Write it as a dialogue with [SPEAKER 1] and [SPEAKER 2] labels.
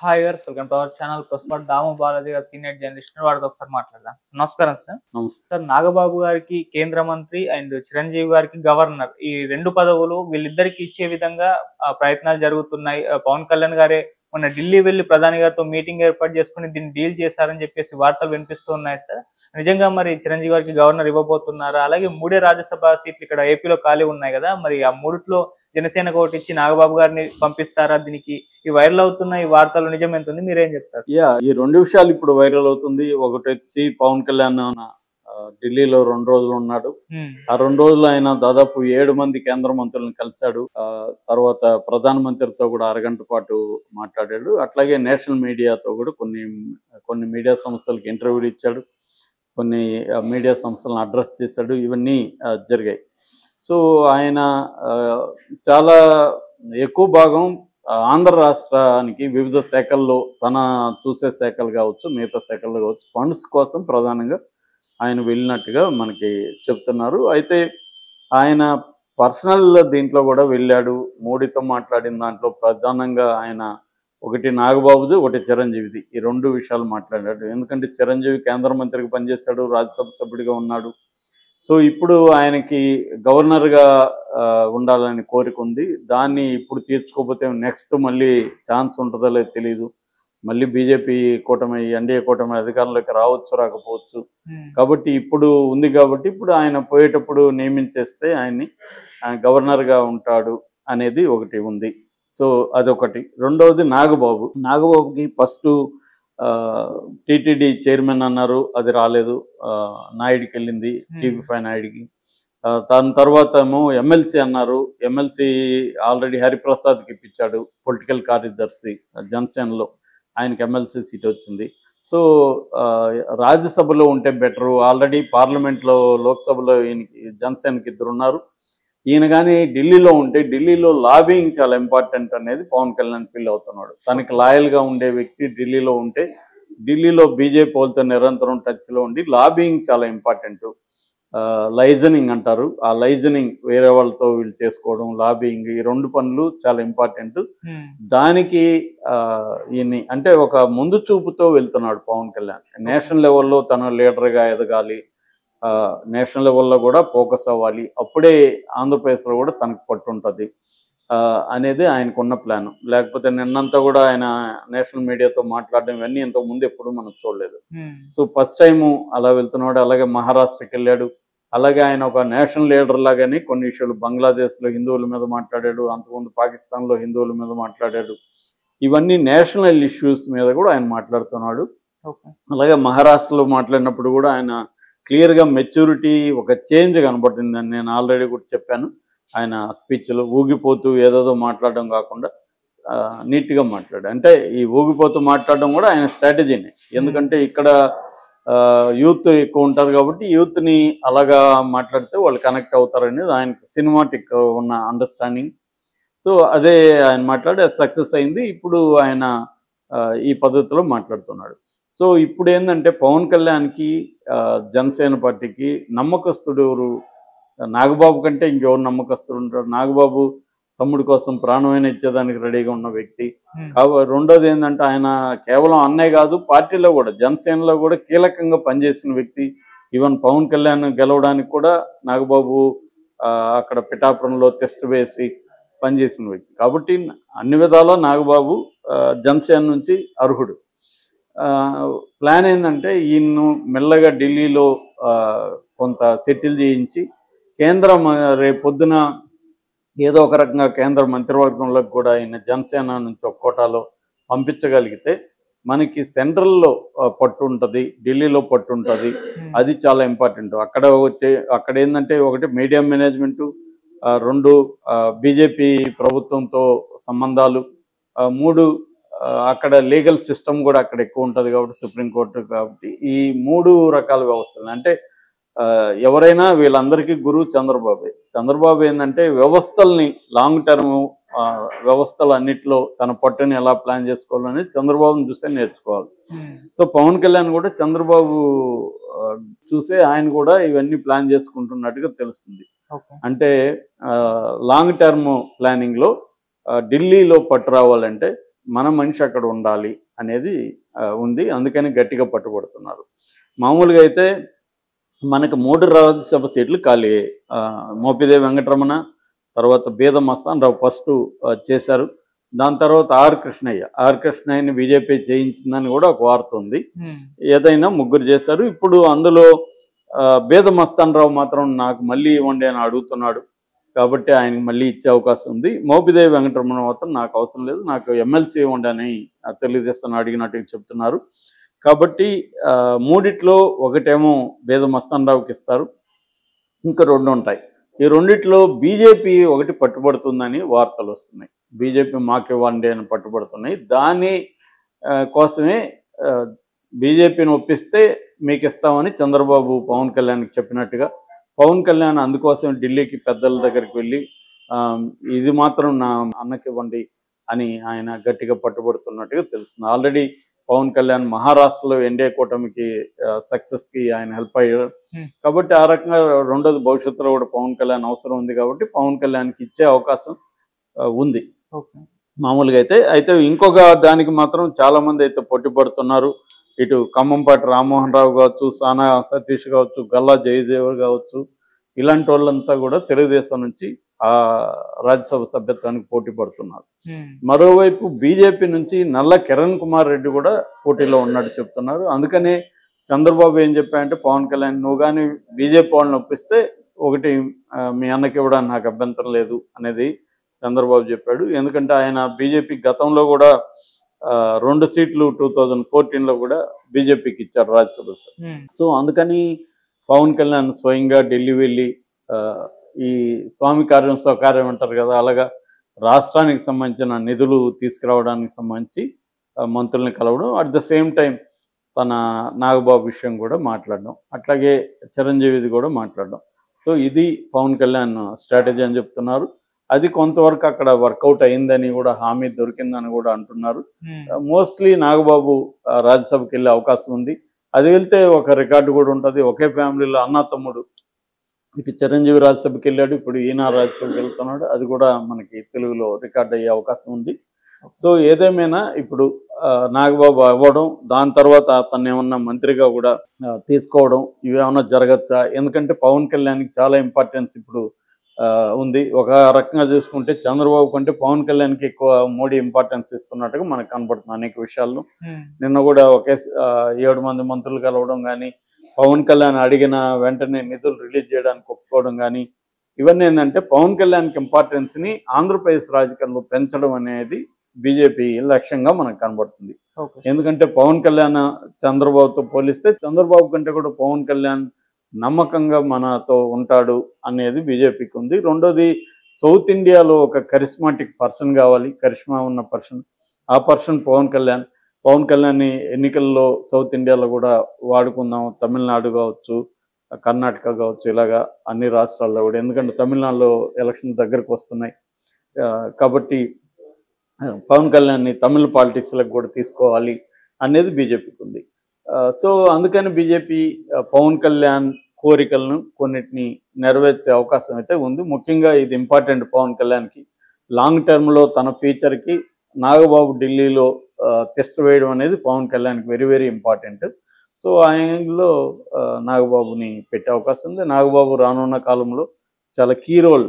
[SPEAKER 1] Hi గారు, welcome to our channel. ప్రస్తుతం దాము బాలాజీ గారు సీనియర్ జర్నలిస్ట్, వాడితో ఒకసారి మాట్లాడదాం. నమస్కారం సార్.
[SPEAKER 2] నమస్తే.
[SPEAKER 1] సార్, నాగబాబు గారికి కేంద్ర మంత్రి అండ్ చిరంజీవి గారికి గవర్నర్, ఈ రెండు పదవులు వీళ్ళిద్దరికి ఇచ్చే విధంగా ప్రయత్నాలు జరుగుతున్నాయి. పవన్ కళ్యాణ్ గారే మొన్న ఢిల్లీ వెళ్లి ప్రధాని గారితో మీటింగ్ ఏర్పాటు చేసుకుని దీన్ని డీల్ చేశారని చెప్పేసి వార్తలు వినిపిస్తూ ఉన్నాయి సార్. నిజంగా మరి చిరంజీవి గారికి గవర్నర్ ఇవ్వబోతున్నారా? అలాగే మూడే రాజ్యసభ సీట్లు ఇక్కడ ఏపీలో ఖాళీ ఉన్నాయి కదా, మరి ఆ మూడిట్లో జనసేనకు ఒకటి ఇచ్చి నాగబాబు గారిని పంపిస్తారా? దీనికి ఈ వైరల్ అవుతున్న ఈ వార్తలు నిజం ఎంత ఉంది, మీరేం చెప్తారు?
[SPEAKER 2] ఈ రెండు విషయాలు ఇప్పుడు వైరల్ అవుతుంది. ఒకటి వచ్చి పవన్ కళ్యాణ్ ఢిల్లీలో 2 రోజులు ఉన్నాడు. ఆ 2 రోజులు ఆయన దాదాపు 7 మంది కేంద్ర మంత్రులను కలిశాడు. తర్వాత ప్రధానమంత్రితో కూడా అరగంట పాటు మాట్లాడాడు. అట్లాగే నేషనల్ మీడియాతో కూడా కొన్ని మీడియా సంస్థలకు ఇంటర్వ్యూలు ఇచ్చాడు. కొన్ని మీడియా సంస్థలను అడ్రస్ చేశాడు. ఇవన్నీ జరిగాయి. సో ఆయన చాలా ఎక్కువ భాగం ఆంధ్ర రాష్ట్రానికి వివిధ శాఖల్లో, తన చూసే శాఖలు కావచ్చు, మిగతా శాఖల్లో కావచ్చు, ఫండ్స్ కోసం ప్రధానంగా ఆయన వెళ్ళినట్టుగా మనకి చెప్తున్నారు. అయితే ఆయన పర్సనల్ దీంట్లో కూడా వెళ్ళాడు. మోడీతో మాట్లాడిన దాంట్లో ప్రధానంగా ఆయన ఒకటి నాగబాబుది, ఒకటి చిరంజీవిది, ఈ 2 విషయాలు మాట్లాడాడు. ఎందుకంటే చిరంజీవి కేంద్ర మంత్రికి పనిచేశాడు, రాజ్యసభ సభ్యుడిగా ఉన్నాడు. సో ఇప్పుడు ఆయనకి గవర్నర్గా ఉండాలని కోరిక ఉంది. దాన్ని ఇప్పుడు తీర్చుకోకపోతే నెక్స్ట్ మళ్ళీ ఛాన్స్ ఉంటుందో లేదో తెలియదు. మళ్ళీ బీజేపీ కూటమి, ఎన్డీఏ కూటమి అధికారంలోకి రావచ్చు, రాకపోవచ్చు. కాబట్టి ఇప్పుడు ఉంది. కాబట్టి ఇప్పుడు ఆయన పోయేటప్పుడు నియమించేస్తే ఆయన్ని గవర్నర్గా ఉంటాడు అనేది ఒకటి ఉంది. సో అదొకటి. రెండవది నాగబాబుకి ఫస్ట్ టీటీడీ చైర్మన్ అన్నారు, అది రాలేదు. నాయుడికి వెళ్ళింది, టీవీ5 నాయుడికి. దాని తర్వాత ఏమో ఎమ్మెల్సీ అన్నారు. ఎమ్మెల్సీ ఆల్రెడీ హరిప్రసాద్కి ఇప్పించాడు, పొలిటికల్ కార్యదర్శి జనసేనలో. ఆయనకి ఎమ్మెల్సీ సీట్ వచ్చింది. సో రాజ్యసభలో ఉంటే బెటరు. ఆల్రెడీ పార్లమెంట్లో, లోక్సభలో ఈయనకి జనసేనకి 2 ఉన్నారు. ఈయన కానీ ఢిల్లీలో ఉంటే, ఢిల్లీలో లాబింగ్ చాలా ఇంపార్టెంట్ అనేది పవన్ కళ్యాణ్ ఫీల్ అవుతున్నాడు. తనకి లాయల్గా ఉండే వ్యక్తి ఢిల్లీలో ఉంటే, ఢిల్లీలో బీజేపీ వాళ్ళతో నిరంతరం టచ్లో ఉండి లాబింగ్ చాలా ఇంపార్టెంట్. లైజనింగ్ అంటారు. ఆ లైజనింగ్ వేరే వాళ్ళతో వీళ్ళు చేసుకోవడం, లాబింగ్, ఈ 2 పనులు చాలా ఇంపార్టెంట్. దానికి ఈయన్ని అంటే ఒక ముందు చూపుతో వెళ్తున్నాడు పవన్ కళ్యాణ్. నేషనల్ లెవెల్లో తన లీడర్గా ఎదగాలి, నేషనల్ లెవెల్లో కూడా ఫోకస్ అవ్వాలి, అప్పుడే ఆంధ్రప్రదేశ్లో కూడా తనకు పట్టుంటుంది అనేది ఆయనకున్న ప్లాన్. లేకపోతే నిన్నంతా కూడా ఆయన నేషనల్ మీడియాతో మాట్లాడడం ఇవన్నీ ఇంతకుముందు ఎప్పుడు మనం చూడలేదు. సో ఫస్ట్ టైము అలా వెళ్తున్నాడు. అలాగే మహారాష్ట్రకి వెళ్ళాడు. అలాగే ఆయన ఒక నేషనల్ లీడర్ లాగానే కొన్ని విషయాలు, బంగ్లాదేశ్లో హిందువుల మీద మాట్లాడాడు, అంతకుముందు పాకిస్తాన్లో హిందువుల మీద మాట్లాడాడు. ఇవన్నీ నేషనల్ ఇష్యూస్ మీద కూడా ఆయన మాట్లాడుతున్నాడు. అలాగే మహారాష్ట్రలో మాట్లాడినప్పుడు కూడా ఆయన క్లియర్గా మెచ్యూరిటీ, ఒక చేంజ్ కనబడుతుందని నేను ఆల్రెడీ కూడా చెప్పాను. ఆయన స్పీచ్లో ఊగిపోతూ ఏదేదో మాట్లాడడం కాకుండా నీట్గా మాట్లాడాడు. అంటే ఈ ఊగిపోతూ మాట్లాడడం కూడా ఆయన స్ట్రాటజీనే. ఎందుకంటే ఇక్కడ యూత్ ఎక్కువ ఉంటారు కాబట్టి యూత్ని అలాగా మాట్లాడితే వాళ్ళు కనెక్ట్ అవుతారనేది ఆయనకు సినిమాటిక్ ఉన్న అండర్స్టాండింగ్. సో అదే ఆయన మాట్లాడి సక్సెస్ అయింది. ఇప్పుడు ఆయన ఈ పద్ధతిలో మాట్లాడుతున్నాడు. సో ఇప్పుడు ఏంటంటే పవన్ కళ్యాణ్కి, జనసేన పార్టీకి నమ్మకస్తుడు ఎవరు? నాగబాబు కంటే ఇంకెవరు నమ్మకస్తుడు ఉంటారు? నాగబాబు తమ్ముడి కోసం ప్రాణమైన ఇచ్చేదానికి రెడీగా ఉన్న వ్యక్తి. రెండోది ఏంటంటే ఆయన కేవలం అన్నయ్య కాదు, పార్టీలో కూడా, జనసేనలో కూడా కీలకంగా పనిచేసిన వ్యక్తి. ఈవెన్ పవన్ కళ్యాణ్ గెలవడానికి కూడా నాగబాబు అక్కడ పిఠాపురంలో టెస్ట్ వేసి పనిచేసిన వ్యక్తి. కాబట్టి అన్ని విధాలా నాగబాబు జనసేన నుంచి అర్హుడు. ప్లాన్ ఏంటంటే ఈయన్ను మెల్లగా ఢిల్లీలో కొంత సెటిల్ చేయించి కేంద్రం రేపు పొద్దున ఏదో ఒక రకంగా కేంద్ర మంత్రివర్గంలోకి కూడా ఆయన జనసేన నుంచి ఒక కోటాలో పంపించగలిగితే మనకి సెంట్రల్లో పట్టు ఉంటుంది, ఢిల్లీలో పట్టు ఉంటుంది. అది చాలా ఇంపార్టెంట్. అక్కడ ఏంటంటే ఒకటి మీడియా మేనేజ్మెంటు, 2 బీజేపీ ప్రభుత్వంతో సంబంధాలు, 3 అక్కడ లీగల్ సిస్టమ్ కూడా అక్కడ ఎక్కువ ఉంటుంది కాబట్టి, సుప్రీంకోర్టు కాబట్టి, ఈ 3 రకాల వ్యవస్థలు. అంటే ఎవరైనా వీళ్ళందరికీ గురువు చంద్రబాబు ఏంటంటే వ్యవస్థల్ని, లాంగ్ టర్మ్ వ్యవస్థలు అన్నిట్లో తన పట్టుని ఎలా ప్లాన్ చేసుకోవాలనేది చంద్రబాబుని చూసే నేర్చుకోవాలి. సో పవన్ కళ్యాణ్ కూడా చంద్రబాబు చూసే ఆయన కూడా ఇవన్నీ ప్లాన్ చేసుకుంటున్నట్టుగా తెలుస్తుంది. అంటే లాంగ్ టర్మ్ ప్లానింగ్లో ఢిల్లీలో పట్టు రావాలంటే మన మనిషి అక్కడ ఉండాలి అనేది ఉంది. అందుకని గట్టిగా పట్టుబడుతున్నారు. మామూలుగా అయితే మనకు 3 రాజ్యసభ సీట్లు ఖాళీ. మోపిదేవి వెంకటరమణ, తర్వాత బీద మస్తాన్ రావు ఫస్ట్ చేశారు. దాని తర్వాత ఆర్ కృష్ణయ్యని బీజేపీ చేయించిందని కూడా ఒక వార్త ఉంది. ఏదైనా ముగ్గురు చేశారు. ఇప్పుడు అందులో బీద మస్తాన్ రావు మాత్రం నాకు మళ్ళీ ఇవ్వండి అని అడుగుతున్నాడు. కాబట్టి ఆయనకు మళ్ళీ ఇచ్చే అవకాశం ఉంది. మోపిదేవి వెంకటరమణ మాత్రం నాకు అవసరం లేదు, నాకు ఎమ్మెల్సీ ఇవ్వండి అని తెలుగుదేశం అడిగినట్టు చెప్తున్నారు. కాబట్టి మూడిట్లో ఒకటేమో బీద మస్తాన్ రావుకి ఇస్తారు, ఇంకా 2 ఉంటాయి. ఈ రెండిట్లో బీజేపీ ఒకటి పట్టుబడుతుందని వార్తలు వస్తున్నాయి. బీజేపీ మాకు ఇవ్వండి అని పట్టుబడుతున్నాయి. దాని కోసమే బీజేపీని ఒప్పిస్తే మీకు ఇస్తామని చంద్రబాబు పవన్ కళ్యాణ్కి చెప్పినట్టుగా, పవన్ కళ్యాణ్ అందుకోసం ఢిల్లీకి పెద్దల దగ్గరికి వెళ్ళి ఇది మాత్రం నా అన్నకి ఇవ్వండి అని ఆయన గట్టిగా పట్టుబడుతున్నట్టుగా తెలుస్తుంది. ఆల్రెడీ పవన్ కళ్యాణ్ మహారాష్ట్రలో ఎన్డీఏ కూటమికి సక్సెస్కి ఆయన హెల్ప్ అయ్యారు. కాబట్టి ఆ రకంగా రెండోది భవిష్యత్తులో కూడా పవన్ కళ్యాణ్ అవసరం ఉంది. కాబట్టి పవన్ కళ్యాణ్కి ఇచ్చే అవకాశం ఉంది మామూలుగా అయితే ఇంకొక దానికి మాత్రం చాలా మంది అయితే పోటీ పడుతున్నారు. ఇటు ఖమ్మంపాటి రామ్మోహన్ రావు కావచ్చు, సానా సతీష్ కావచ్చు, గల్లా జయదేవ్ కావచ్చు, ఇలాంటి వాళ్ళంతా కూడా తెలుగుదేశం నుంచి ఆ రాజ్యసభ సభ్యత్వానికి పోటీ పడుతున్నారు. మరోవైపు బీజేపీ నుంచి నల్ల కిరణ్ కుమార్ రెడ్డి కూడా పోటీలో ఉన్నట్టు చెప్తున్నారు. అందుకనే చంద్రబాబు ఏం చెప్పాయంటే, పవన్ కళ్యాణ్ నువ్వు కానీ బీజేపీ వాళ్ళని ఒప్పిస్తే ఒకటి మీ అన్నకి ఇవ్వడానికి నాకు అభ్యంతరం లేదు అనేది చంద్రబాబు చెప్పాడు. ఎందుకంటే ఆయన బీజేపీ గతంలో కూడా 2 సీట్లు 2014లో కూడా బీజేపీకి ఇచ్చారు రాజ్యసభ. సో అందుకని పవన్ కళ్యాణ్ స్వయంగా ఢిల్లీ వెళ్ళి ఈ స్వామి కార్యం స్వకార్యం అంటారు కదా, అలాగా రాష్ట్రానికి సంబంధించిన నిధులు తీసుకురావడానికి సంబంధించి మంత్రుల్ని కలవడం, అట్ ద సేమ్ టైం తన నాగబాబు విషయం కూడా మాట్లాడడం, అట్లాగే చిరంజీవిది కూడా మాట్లాడడం. సో ఇది పవన్ కళ్యాణ్ స్ట్రాటజీ అని చెప్తున్నారు. అది కొంతవరకు అక్కడ వర్కౌట్ అయిందని కూడా, హామీ దొరికిందని కూడా అంటున్నారు. మోస్ట్లీ నాగబాబు రాజ్యసభకి వెళ్ళే అవకాశం ఉంది. అది వెళ్తే ఒక రికార్డు కూడా ఉంటుంది. ఒకే ఫ్యామిలీలో అన్న తమ్ముడు, ఇటు చిరంజీవి రాజ్యసభకి వెళ్ళాడు, ఇప్పుడు ఈయన రాజ్యసభకి వెళ్తున్నాడు. అది కూడా మనకి తెలుగులో రికార్డ్ అయ్యే అవకాశం ఉంది. సో ఏదేమైనా ఇప్పుడు నాగబాబు అవ్వడం, దాని తర్వాత అతన్ని ఏమన్నా మంత్రిగా కూడా తీసుకోవడం, ఇవేమన్నా జరగచ్చా? ఎందుకంటే పవన్ కళ్యాణ్కి చాలా ఇంపార్టెన్స్ ఇప్పుడు ఉంది. ఒక రకంగా చూసుకుంటే చంద్రబాబు కంటే పవన్ కళ్యాణ్కి ఎక్కువ మోడీ ఇంపార్టెన్స్ ఇస్తున్నట్టుగా మనకు కనబడుతుంది అనేక విషయాల్లో. నిన్న కూడా ఒకే 7 మంది మంత్రులు కలవడం కానీ, పవన్ కళ్యాణ్ అడిగిన వెంటనే నిధులు రిలీజ్ చేయడానికి ఒప్పుకోవడం కానీ, ఇవన్నీ ఏంటంటే పవన్ కళ్యాణ్కి ఇంపార్టెన్స్ని ఆంధ్రప్రదేశ్ రాజకీయాల్లో పెంచడం అనేది బీజేపీ లక్ష్యంగా మనకు కనబడుతుంది. ఎందుకంటే పవన్ కళ్యాణ్ చంద్రబాబుతో పోలిస్తే చంద్రబాబు కంటే కూడా పవన్ కళ్యాణ్ నమ్మకంగా మనతో ఉంటాడు అనేది బీజేపీకి ఉంది. రెండోది, సౌత్ ఇండియాలో ఒక కరిస్మాటిక్ పర్సన్ కావాలి, కరిష్మా ఉన్న పర్సన్. ఆ పర్సన్ పవన్ కళ్యాణ్ని ఎన్నికల్లో సౌత్ ఇండియాలో కూడా వాడుకుందాం. తమిళనాడు కావచ్చు, కర్ణాటక కావచ్చు, ఇలాగా అన్ని రాష్ట్రాల్లో కూడా. ఎందుకంటే తమిళనాడులో ఎలక్షన్ దగ్గరకు వస్తున్నాయి కాబట్టి పవన్ కళ్యాణ్ని తమిళ పాలిటిక్స్లకు కూడా తీసుకోవాలి అనేది బీజేపీకి ఉంది. సో అందుకని బీజేపీ పవన్ కళ్యాణ్ కోరికలను కొన్నిటిని నెరవేర్చే అవకాశం అయితే ఉంది. ముఖ్యంగా ఇది ఇంపార్టెంట్ పవన్ కళ్యాణ్కి. లాంగ్ టర్మ్లో తన ఫ్యూచర్కి నాగబాబు ఢిల్లీలో టెస్ట్ వేయడం అనేది పవన్ కళ్యాణ్కి వెరీ వెరీ ఇంపార్టెంట్. సో ఆయనలో నాగబాబుని పెట్టే అవకాశం ఉంది. నాగబాబు రానున్న కాలంలో చాలా కీ రోల్